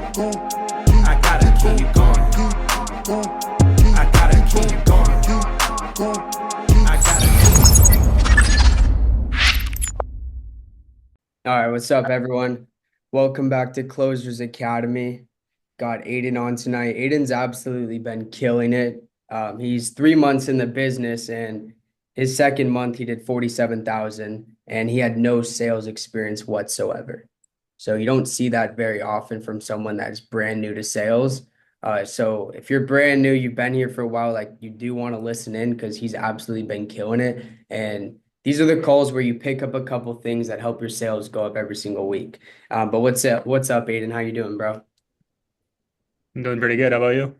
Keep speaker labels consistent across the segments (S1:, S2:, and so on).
S1: I gotta keep going. I gotta keep going. I gotta
S2: All right, what's up, everyone? Welcome back to Closerz Academy. Got Aidan on tonight. Aidan's absolutely been killing it. He's 3 months in the business, and his second month he did 47,000, and he had no sales experience whatsoever. So you don't see that very often from someone that's brand new to sales. So if you're brand new, you've been here for a while, like you do want to listen in because he's absolutely been killing it. And these are the calls where you pick up a couple things that help your sales go up every single week. But what's up, Aiden? How you doing, bro?
S3: I'm doing pretty good. How about you?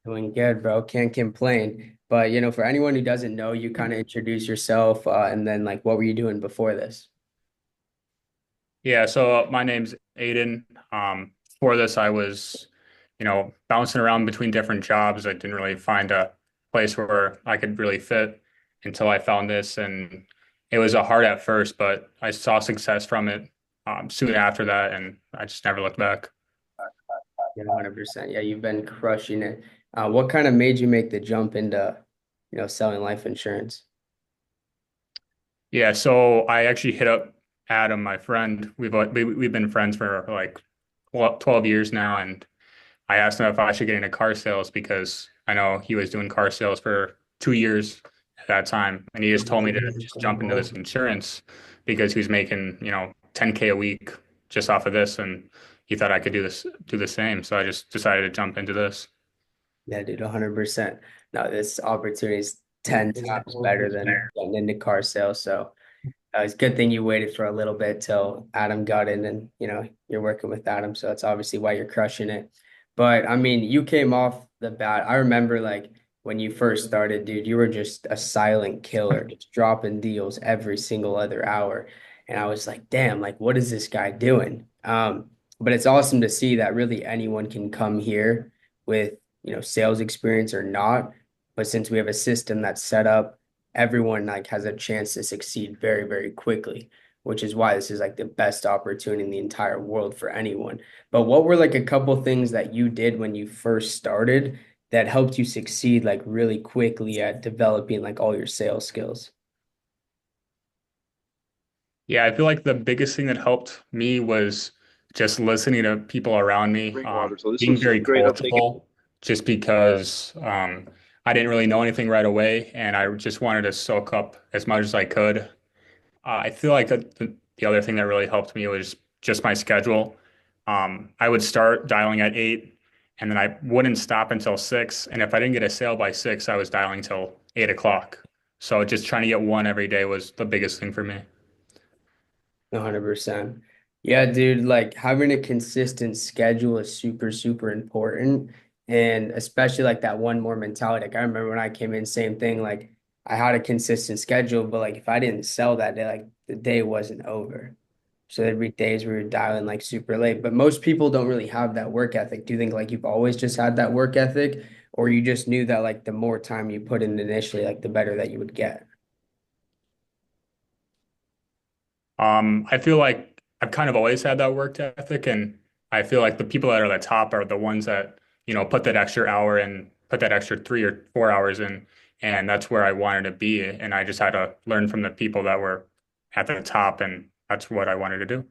S2: Doing good, bro. Can't complain. But for anyone who doesn't know, you kind of introduce yourself, and then like what were you doing before this?
S3: Yeah, so my name's Aidan. For this, I was, bouncing around between different jobs. I didn't really find a place where I could really fit until I found this, and it was a hard at first, but I saw success from it soon after that, and I just never looked back.
S2: 100%. Yeah, you've been crushing it. What kind of made you make the jump into, selling life insurance?
S3: Yeah, so I actually hit up Adam, my friend. We've been friends for like 12 years now, and I asked him if I should get into car sales because I know he was doing car sales for 2 years at that time. And he just told me to just jump into this insurance because he was making, 10K a week just off of this. And he thought I could do the same. So I just decided to jump into this.
S2: Yeah, dude, 100%. No, this opportunity is 10 times better than getting into car sales. So it's a good thing you waited for a little bit till Adam got in and you're working with Adam. So that's obviously why you're crushing it. But I mean, you came off the bat. I remember like when you first started, dude, you were just a silent killer, just dropping deals every single other hour. And I was like, damn, like what is this guy doing? But it's awesome to see that really anyone can come here with, sales experience or not. But since we have a system that's set up, everyone like has a chance to succeed very, very quickly, which is why this is like the best opportunity in the entire world for anyone. But what were like a couple things that you did when you first started that helped you succeed like really quickly at developing like all your sales skills?
S3: Yeah, I feel like the biggest thing that helped me was just listening to people around me,
S1: Water. So this
S3: being
S1: was
S3: very
S1: great. I'll take it.
S3: coachable, just because I didn't really know anything right away, and I just wanted to soak up as much as I could. I feel like the other thing that really helped me was just my schedule. I would start dialing at 8, and then I wouldn't stop until 6. And if I didn't get a sale by 6, I was dialing till 8 o'clock. So just trying to get one every day was the biggest thing for me.
S2: 100%. Yeah, dude, like having a consistent schedule is super, super important. And especially like that one more mentality. Like I remember when I came in, same thing. Like I had a consistent schedule, but like if I didn't sell that day, like the day wasn't over. So there'd be days we were dialing like super late. But most people don't really have that work ethic. Do you think like you've always just had that work ethic, or you just knew that like the more time you put in initially, like the better that you would get?
S3: I feel like I've kind of always had that work ethic, and I feel like the people that are at the top are the ones that, put that extra hour and put that extra 3 or 4 hours in, and that's where I wanted to be. And I just had to learn from the people that were at the top, and that's what I wanted to do.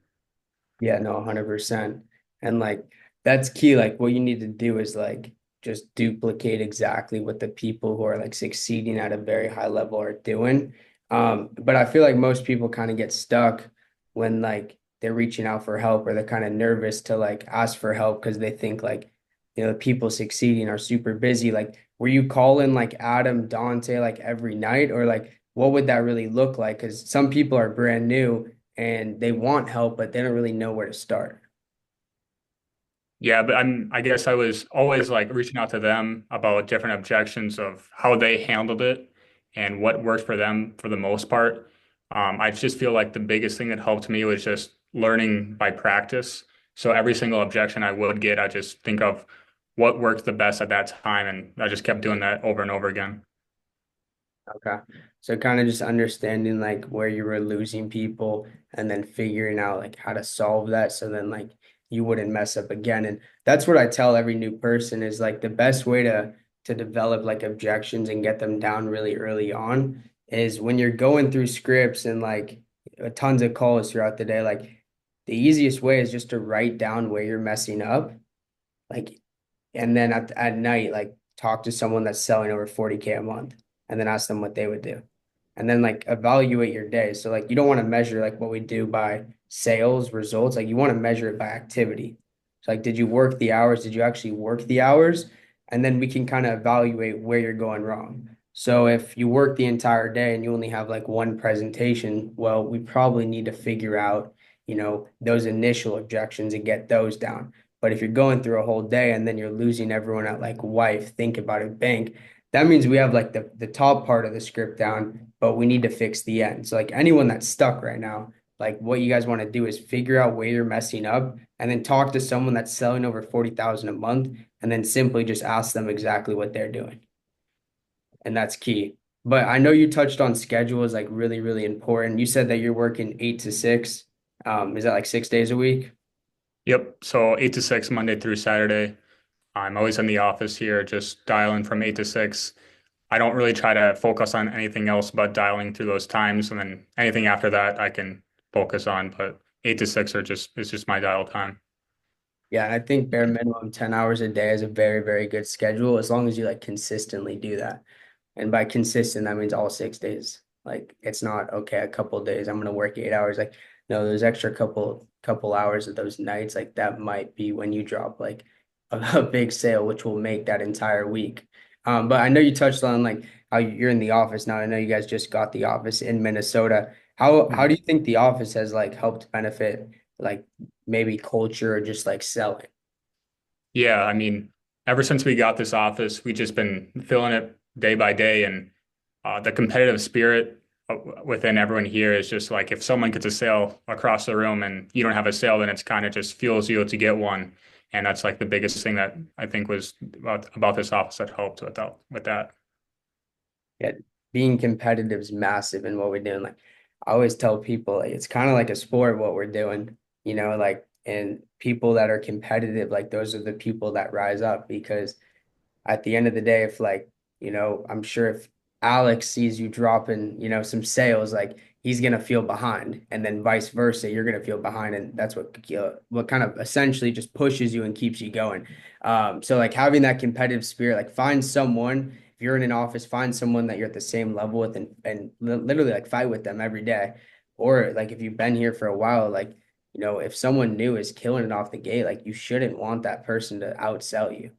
S2: Yeah, no, 100%. And like that's key. Like what you need to do is like just duplicate exactly what the people who are like succeeding at a very high level are doing. But I feel like most people kind of get stuck when like they're reaching out for help or they're kind of nervous to like ask for help because they think like, the people succeeding are super busy. Like, were you calling like Adam, Dante like every night or like what would that really look like? Because some people are brand new and they want help, but they don't really know where to start.
S3: Yeah, but I guess I was always like reaching out to them about different objections of how they handled it and what worked for them for the most part. I just feel like the biggest thing that helped me was just learning by practice. So every single objection I would get, I just think of what worked the best at that time, and I just kept doing that over and over again.
S2: Okay. So kind of just understanding like where you were losing people and then figuring out like how to solve that. So then like you wouldn't mess up again. And that's what I tell every new person is like the best way to develop like objections and get them down really early on is when you're going through scripts and like tons of calls throughout the day, like the easiest way is just to write down where you're messing up. Like, and then at night, like talk to someone that's selling over 40K a month and then ask them what they would do. And then like evaluate your day. So like you don't want to measure like what we do by sales results. Like you want to measure it by activity. So like did you work the hours? Did you actually work the hours? And then we can kind of evaluate where you're going wrong. So if you work the entire day and you only have like one presentation, well, we probably need to figure out, those initial objections and get those down. But if you're going through a whole day and then you're losing everyone at like wife, think about it, bank, that means we have like the top part of the script down, but we need to fix the end. So like anyone that's stuck right now, like what you guys want to do is figure out where you're messing up and then talk to someone that's selling over 40,000 a month and then simply just ask them exactly what they're doing. And that's key. But I know you touched on schedule is like really, really important. You said that you're working 8 to 6. Is that like 6 days a week?
S3: Yep. So 8 to 6, Monday through Saturday. I'm always in the office here, just dialing from 8 to 6. I don't really try to focus on anything else but dialing through those times, and then anything after that I can focus on. But 8 to 6 is just my dial time.
S2: Yeah, I think bare minimum 10 hours a day is a very, very good schedule as long as you like consistently do that. And by consistent, that means all 6 days. Like it's not okay, a couple of days I'm gonna work 8 hours. Like no, those extra couple hours of those nights, like that might be when you drop like a big sale, which will make that entire week. But I know you touched on like how you're in the office now. I know you guys just got the office in Minnesota. How do you think the office has like helped benefit like maybe culture or just like selling?
S3: Yeah, I mean, ever since we got this office, we've just been filling it day by day, and the competitive spirit within everyone here is just like if someone gets a sale across the room and you don't have a sale, then it's kind of just fuels you to get one, and that's like the biggest thing that I think was about this office that helped with that.
S2: Yeah, being competitive is massive in what we're doing. Like I always tell people, like it's kind of like a sport what we're doing, like and people that are competitive, like those are the people that rise up because at the end of the day, if like, I'm sure if Alex sees you dropping, some sales, like he's gonna feel behind, and then vice versa, you're gonna feel behind, and that's what kind of essentially just pushes you and keeps you going. So like having that competitive spirit, like find someone. If you're in an office, find someone that you're at the same level with, and literally like fight with them every day. Or like if you've been here for a while, like if someone new is killing it off the gate, like you shouldn't want that person to outsell you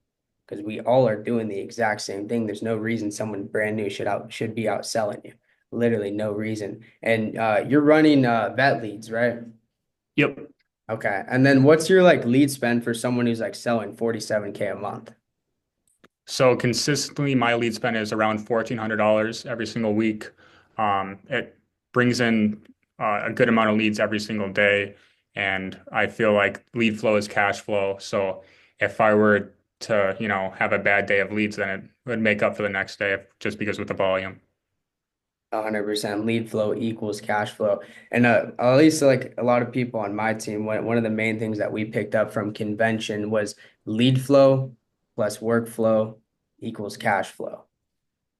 S2: because we all are doing the exact same thing. There's no reason someone brand new should be outselling you. Literally no reason. And you're running vet leads, right?
S3: Yep.
S2: Okay. And then what's your like lead spend for someone who's like selling 47K a month?
S3: So consistently, my lead spend is around $1,400 every single week. It brings in a good amount of leads every single day, and I feel like lead flow is cash flow. So if I were to, have a bad day of leads, then it would make up for the next day just because with the volume.
S2: 100% lead flow equals cash flow. And at least like a lot of people on my team, one of the main things that we picked up from convention was lead flow plus workflow equals cash flow.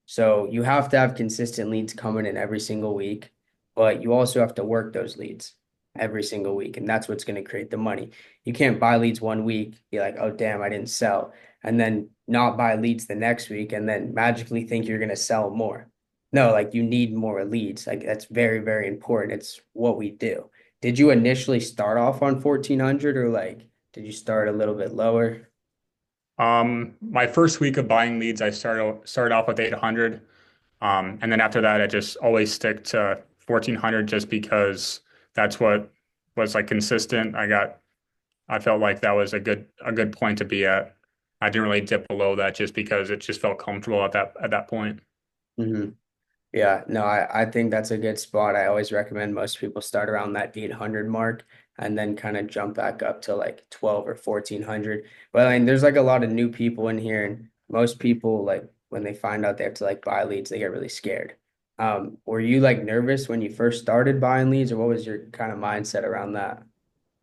S2: So you have to have consistent leads coming in every single week, but you also have to work those leads every single week. And that's what's going to create the money. You can't buy leads one week, be like, oh, damn, I didn't sell. And then not buy leads the next week and then magically think you're going to sell more. No, like you need more leads. Like that's very, very important. It's what we do. Did you initially start off on 1,400 or like did you start a little bit lower?
S3: My first week of buying leads, I started off with 800. And then after that, I just always stick to 1,400 just because that's what was like consistent. I felt like that was a good point to be at. I didn't really dip below that just because it just felt comfortable at that point.
S2: Mhm. Yeah, no, I think that's a good spot. I always recommend most people start around that 800 mark and then kind of jump back up to like 12 or 1,400. But I mean, there's like a lot of new people in here, and most people like when they find out they have to like buy leads, they get really scared. Were you like nervous when you first started buying leads, or what was your kind of mindset around that?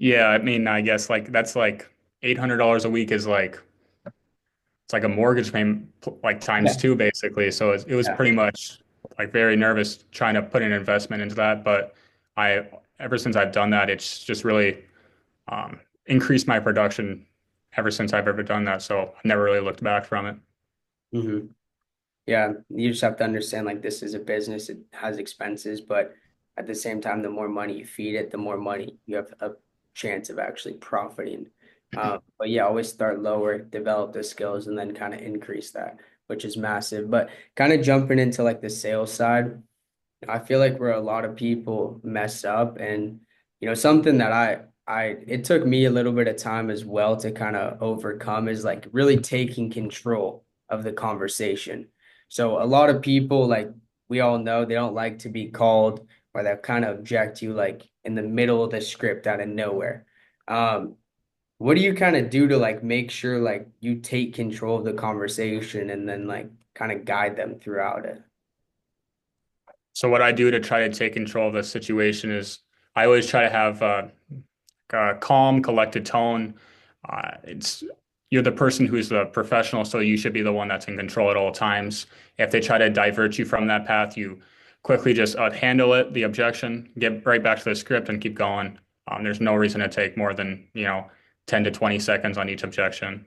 S3: Yeah, I mean, I guess like that's like $800 a week is like it's like a mortgage payment like times
S2: Yeah.
S3: two basically. So it was
S2: Yeah.
S3: pretty much like very nervous trying to put an investment into that. But I ever since I've done that, it's just really increased my production ever since I've ever done that. So I never really looked back from it.
S2: Hmm. Yeah, you just have to understand like this is a business, it has expenses, but at the same time, the more money you feed it, the more money you have a chance of actually profiting. But yeah, always start lower, develop the skills, and then kind of increase that, which is massive. But kind of jumping into like the sales side, I feel like where a lot of people mess up, and something that it took me a little bit of time as well to kind of overcome is like really taking control of the conversation. So a lot of people, like we all know, they don't like to be called, or they'll kind of object you like in the middle of the script out of nowhere. Um, what do you kind of do to like make sure like you take control of the conversation and then like kind of guide them throughout it?
S3: So what I do to try to take control of the situation is I always try to have a calm, collected tone. It's you're the person who's the professional, so you should be the one that's in control at all times. If they try to divert you from that path, you quickly just handle it, the objection, get right back to the script, and keep going. There's no reason to take more than 10 to 20 seconds on each objection.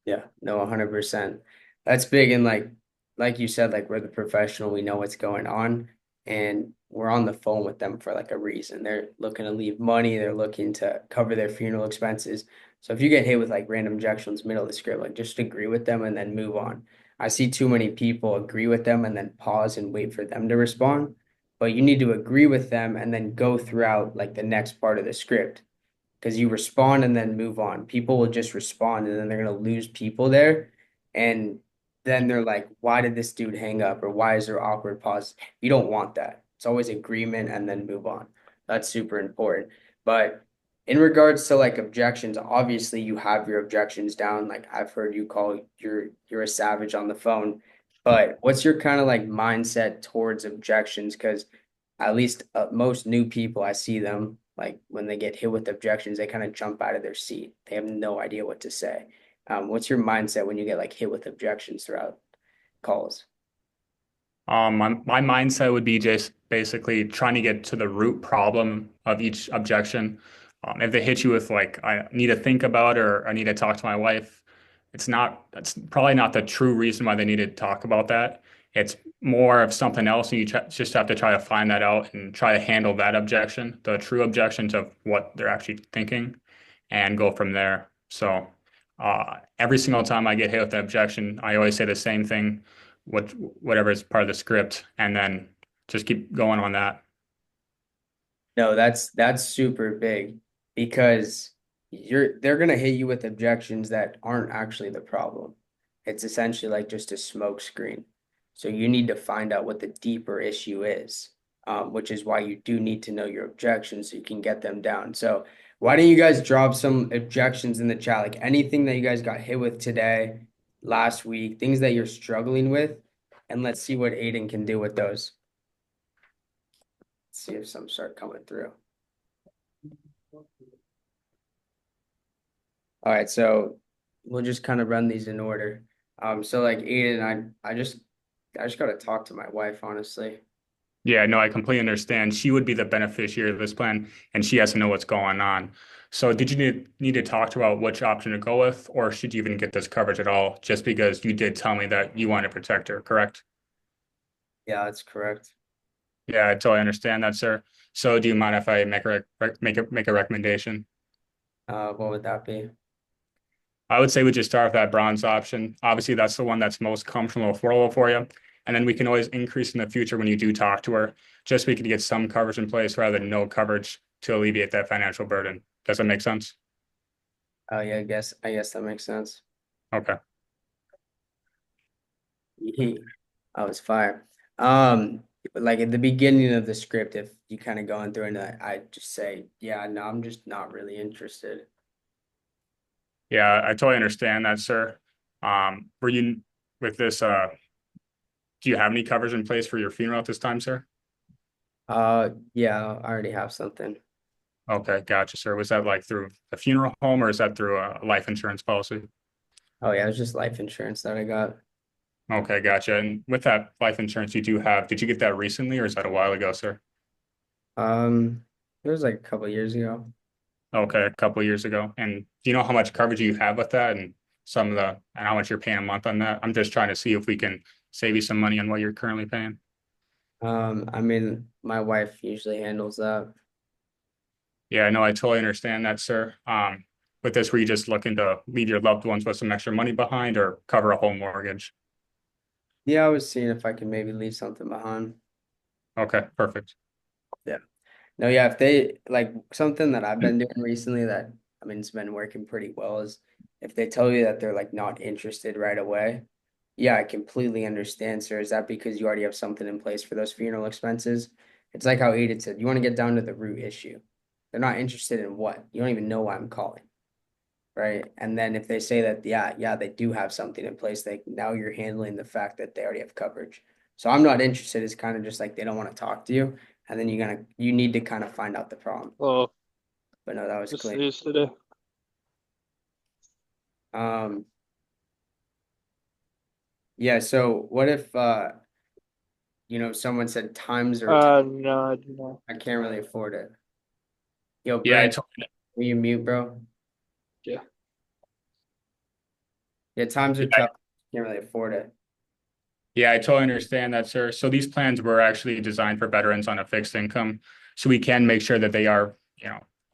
S2: Yeah, no, 100%. That's big. And like you said, like we're the professional, we know what's going on, and we're on the phone with them for like a reason. They're looking to leave money, they're looking to cover their funeral expenses. So if you get hit with like random objections middle of the script, like just agree with them and then move on. I see too many people agree with them and then pause and wait for them to respond. But you need to agree with them and then go throughout like the next part of the script because you respond and then move on. People will just respond and then they're gonna lose people there. And then they're like, why did this dude hang up? Or why is there awkward pause? You don't want that. It's always agreement and then move on. That's super important. But in regards to like objections, obviously you have your objections down. Like I've heard you call you're a savage on the phone. But what's your kind of like mindset towards objections? Because at least most new people, I see them like when they get hit with objections, they kind of jump out of their seat. They have no idea what to say. What's your mindset when you get like hit with objections throughout calls?
S3: My mindset would be just basically trying to get to the root problem of each objection. If they hit you with like, I need to think about or I need to talk to my wife, that's probably not the true reason why they need to talk about that. It's more of something else, and just have to try to find that out and try to handle that objection, the true objections of what they're actually thinking, and go from there. So, every single time I get hit with an objection, I always say the same thing whatever is part of the script, and then just keep going on that.
S2: No, that's super big because they're gonna hit you with objections that aren't actually the problem. It's essentially like just a smoke screen. So you need to find out what the deeper issue is, which is why you do need to know your objections so you can get them down. So why don't you guys drop some objections in the chat, like anything that you guys got hit with today, last week, things that you're struggling with, and let's see what Aiden can do with those. See if some start coming through. All right, so we'll just kind of run these in order. So like Aiden, I just gotta talk to my wife, honestly.
S3: Yeah, no, I completely understand. She would be the beneficiary of this plan, and she has to know what's going on. So, did you need to talk to her about which option to go with, or should you even get this coverage at all? Just because you did tell me that you want to protect her, correct?
S2: Yeah, that's correct.
S3: Yeah, I totally understand that, sir. So, do you mind if I make a recommendation?
S2: What would that be?
S3: I would say we just start with that bronze option. Obviously, that's the one that's most comfortable and affordable for you. And then we can always increase in the future when you do talk to her, just so we can get some coverage in place rather than no coverage to alleviate that financial burden. Does that make sense?
S2: Oh yeah, I guess that makes sense.
S3: Okay.
S2: I was fire. Like at the beginning of the script, if you kind of going through and I just say, yeah, no, I'm just not really interested.
S3: Yeah, I totally understand that, sir. Were you with this, do you have any coverage in place for your funeral at this time, sir?
S2: Yeah, I already have something.
S3: Okay, gotcha, sir. Was that like through a funeral home or is that through a life insurance policy?
S2: Oh yeah, it was just life insurance that I got.
S3: Okay, gotcha. And with that life insurance you do have, did you get that recently or is that a while ago, sir?
S2: It was like a couple years ago.
S3: Okay, a couple of years ago. And do you know how much coverage you have with that and some of the and how much you're paying a month on that? I'm just trying to see if we can save you some money on what you're currently paying.
S2: I mean, my wife usually handles that.
S3: Yeah, no, I totally understand that, sir. With this, were you just looking to leave your loved ones with some extra money behind or cover a home mortgage?
S2: Yeah, I was seeing if I could maybe leave something behind.
S3: Okay, perfect.
S2: Yeah. No, yeah, if they like something that I've been doing recently that I mean it's been working pretty well is if they tell you that they're like not interested right away, yeah, I completely understand, sir. Is that because you already have something in place for those funeral expenses? It's like how Aidan said, you want to get down to the root issue. They're not interested in what? You don't even know why I'm calling, right? And then if they say that, yeah, they do have something in place, like now you're handling the fact that they already have coverage. So I'm not interested is kind of just like they don't want to talk to you, and then you need to kind of find out the problem.
S4: Oh,
S2: But no, that was
S4: what's the
S2: clean.
S4: news today?
S2: Um, yeah, so what if someone said times are
S4: No, I do not.
S2: I can't really afford it. Yo,
S3: Yeah,
S2: Brent, will you mute, bro?
S4: Yeah.
S2: Yeah, times are tough. Can't really afford it.
S3: yeah, I totally understand that, sir. So these plans were actually designed for veterans on a fixed income, so we can make sure that they are,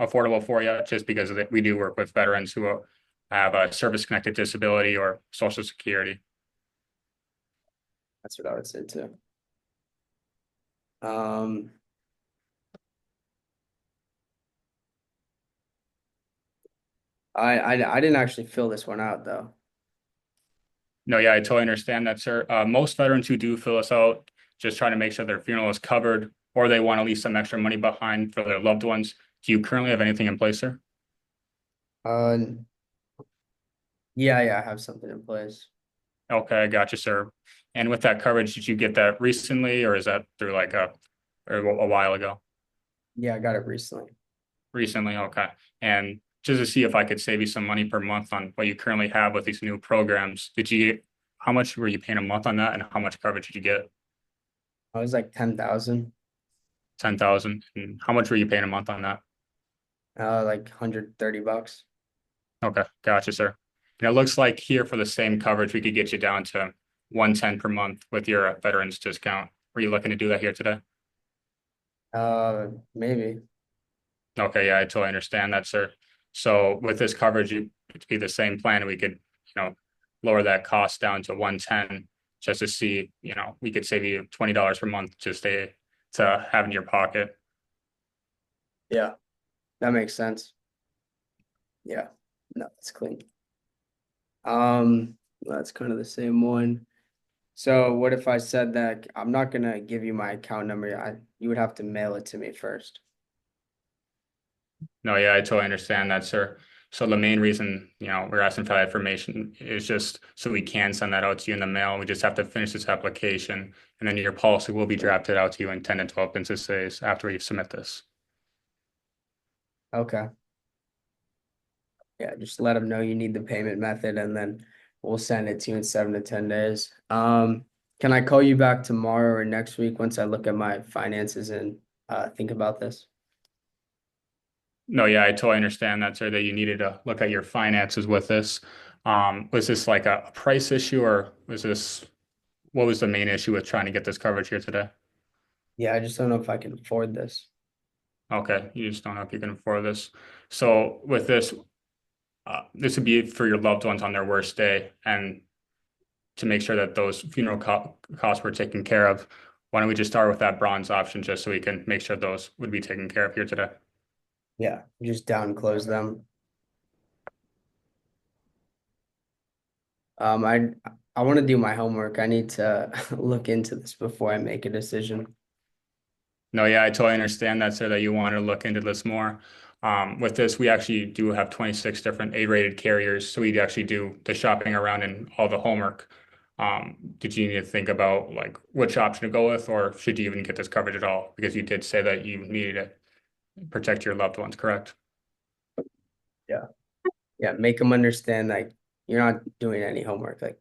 S3: affordable for you, just because of we do work with veterans who have a service-connected disability or Social Security.
S2: That's what I would say too. Um, I didn't actually fill this one out though.
S3: No, yeah, I totally understand that, sir. Most veterans who do fill us out just trying to make sure their funeral is covered or they want to leave some extra money behind for their loved ones. Do you currently have anything in place, sir?
S2: Uh, yeah, I have something in place.
S3: Okay, I got you, sir. And with that coverage, did you get that recently or is that through like or a while ago?
S2: Yeah, I got it recently.
S3: Recently, okay. And just to see if I could save you some money per month on what you currently have with these new programs, how much were you paying a month on that and how much coverage did you get?
S2: I was like 10,000,
S3: 10,000. And how much were you paying a month on that?
S2: like $130.
S3: Okay, gotcha, sir. And it looks like here for the same coverage, we could get you down to 110 per month with your veterans discount. Were you looking to do that here today?
S2: Maybe.
S3: Okay, yeah, I totally understand that, sir. So with this coverage, it'd be the same plan. We could, lower that cost down to 110 just to see, we could save you $20 per month just to have in your pocket.
S2: Yeah, that makes sense. Yeah, no, that's clean. That's kind of the same one. So what if I said that I'm not gonna give you my account number? You would have to mail it to me first.
S3: No, yeah, I totally understand that, sir. So the main reason, we're asking for that information is just so we can send that out to you in the mail. We just have to finish this application and then your policy will be drafted out to you in 10 to 12 business days after we submit this.
S2: Okay. Yeah, just let them know you need the payment method and then we'll send it to you in 7 to 10 days. Can I call you back tomorrow or next week once I look at my finances and think about this?
S3: No, yeah, I totally understand that, sir, that you needed to look at your finances with this. Was this like a price issue or what was the main issue with trying to get this coverage here today?
S2: Yeah, I just don't know if I can afford this.
S3: Okay, you just don't know if you can afford this. So with this, this would be for your loved ones on their worst day and to make sure that those funeral costs were taken care of. Why don't we just start with that bronze option just so we can make sure those would be taken care of here today?
S2: Yeah, just down close them. I want to do my homework. I need to look into this before I make a decision.
S3: No, yeah, I totally understand that, sir, that you want to look into this more. With this, we actually do have 26 different A-rated carriers, so we actually do the shopping around and all the homework. Did you need to think about like which option to go with, or should you even get this coverage at all? Because you did say that you needed it. protect your loved ones, correct?
S2: Yeah, make them understand like you're not doing any homework. Like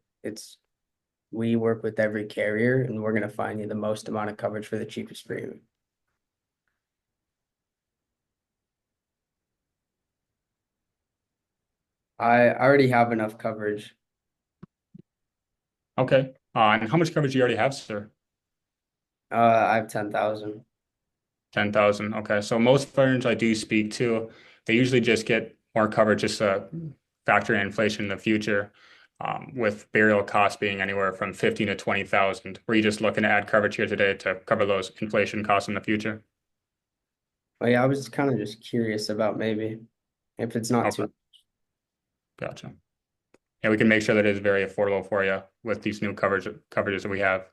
S2: we work with every carrier and we're gonna find you the most amount of coverage for the cheapest premium. I already have enough coverage.
S3: Okay. And how much coverage do you already have, sir?
S2: I have 10,000.
S3: 10,000. Okay. So most firms I do speak to, they usually just get more coverage just to factor in inflation in the future, with burial costs being anywhere from 15 to 20,000. Were you just looking to add coverage here today to cover those inflation costs in the future?
S2: But yeah, I was kind of just curious about maybe if it's not
S3: Okay.
S2: too.
S3: Gotcha. Yeah, we can make sure that it is very affordable for you with these new coverages that we have.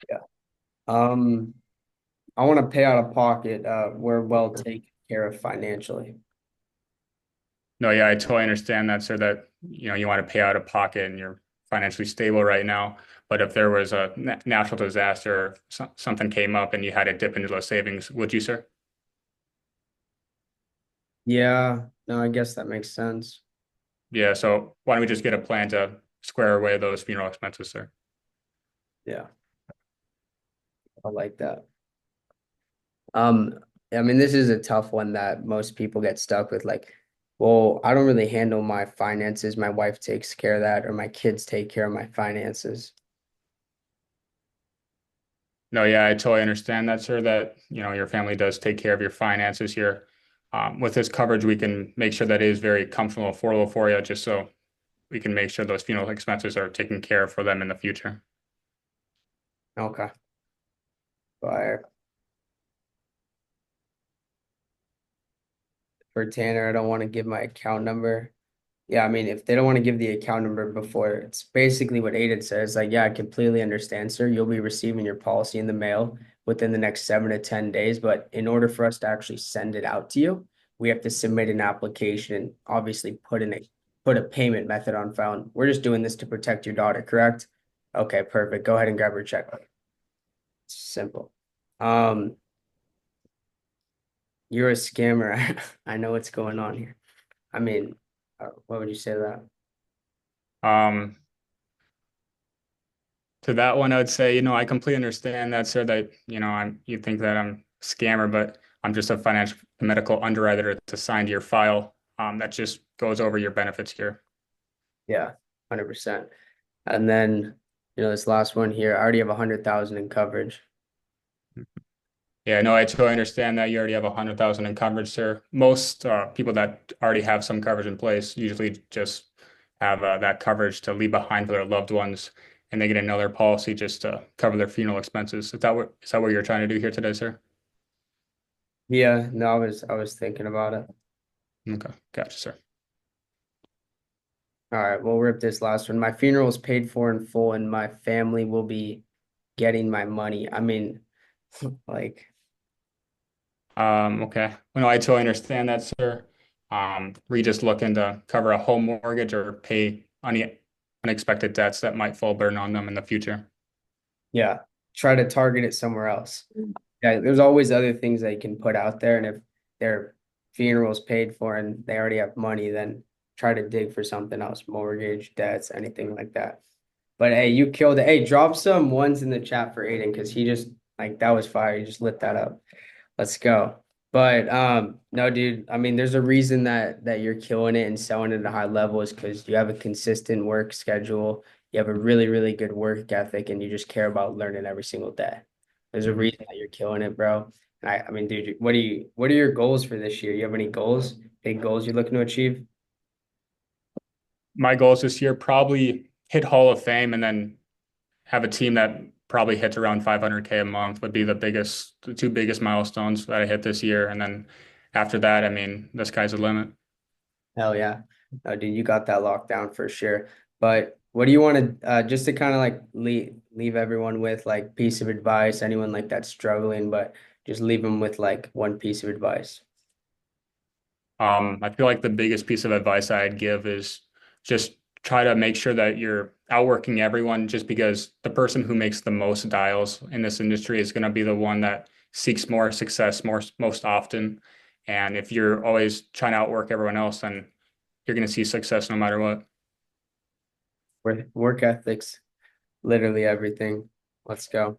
S2: Yeah. I want to pay out of pocket. We're well taken care of financially.
S3: No, yeah, I totally understand that, sir, that you want to pay out of pocket and you're financially stable right now. But if there was a natural disaster or something came up and you had to dip into those savings, would you, sir?
S2: Yeah, no, I guess that makes sense.
S3: Yeah, so why don't we just get a plan to square away those funeral expenses, sir?
S2: Yeah, I like that. I mean, this is a tough one that most people get stuck with. Like, well, I don't really handle my finances. My wife takes care of that, or my kids take care of my finances.
S3: No, yeah, I totally understand that, sir, that your family does take care of your finances here. With this coverage, we can make sure that it is very comfortable, affordable for you, just so we can make sure those funeral expenses are taken care of for them in the future.
S2: Okay. Fire. For Tanner, I don't want to give my account number. Yeah, I mean, if they don't want to give the account number before, it's basically what Aidan says. Like, yeah, I completely understand, sir. You'll be receiving your policy in the mail within the next 7 to 10 days. But in order for us to actually send it out to you, we have to submit an application and obviously put a payment method on file. And we're just doing this to protect your daughter, correct? Okay, perfect. Go ahead and grab her check. Simple. Um, you're a scammer. I know what's going on here. I mean, what would you say to that?
S3: Um, to that one, I would say, I completely understand that, sir, that, you think that I'm a scammer, but I'm just a financial medical underwriter that's assigned to your file. That just goes over your benefits here.
S2: Yeah, 100%. And then, this last one here, I already have 100,000 in coverage.
S3: Yeah, no, I totally understand that you already have 100,000 in coverage, sir. Most people that already have some coverage in place usually just have that coverage to leave behind for their loved ones, and they get another policy just to cover their funeral expenses. Is that what you're trying to do here today, sir?
S2: Yeah, no, I was thinking about it.
S3: Okay, gotcha, sir.
S2: All right, we'll rip this last one. My funeral is paid for in full, and my family will be getting my money. I mean, like,
S3: Okay. Well, no, I totally understand that, sir. Were you just looking to cover a home mortgage or pay any unexpected debts that might fall burden on them in the future?
S2: yeah, try to target it somewhere else. Yeah, there's always other things they can put out there, and if their funeral's paid for and they already have money, then try to dig for something else, mortgage, debts, anything like that. But hey, you killed it. Hey, drop some ones in the chat for Aidan because he just like that was fire. He just lit that up. Let's go. But no, dude, I mean, there's a reason that you're killing it and selling it at a high level is because you have a consistent work schedule, you have a really, really good work ethic, and you just care about learning every single day. There's a reason that you're killing it, bro. And I mean, dude, what are your goals for this year? You have any goals? Big goals you're looking to achieve?
S3: My goals this year probably hit Hall of Fame and then have a team that probably hits around 500K a month would be the two biggest milestones that I hit this year. And then after that, I mean, the sky's the limit.
S2: Hell yeah. Oh, dude, you got that locked down for sure. But what do you want to just to kind of like leave everyone with like piece of advice, anyone like that's struggling, but just leave them with like one piece of advice.
S3: I feel like the biggest piece of advice I'd give is just try to make sure that you're outworking everyone just because the person who makes the most dials in this industry is going to be the one that seeks more success most often. And if you're always trying to outwork everyone else, then you're going to see success no matter what.
S2: Work ethics, literally everything. Let's go.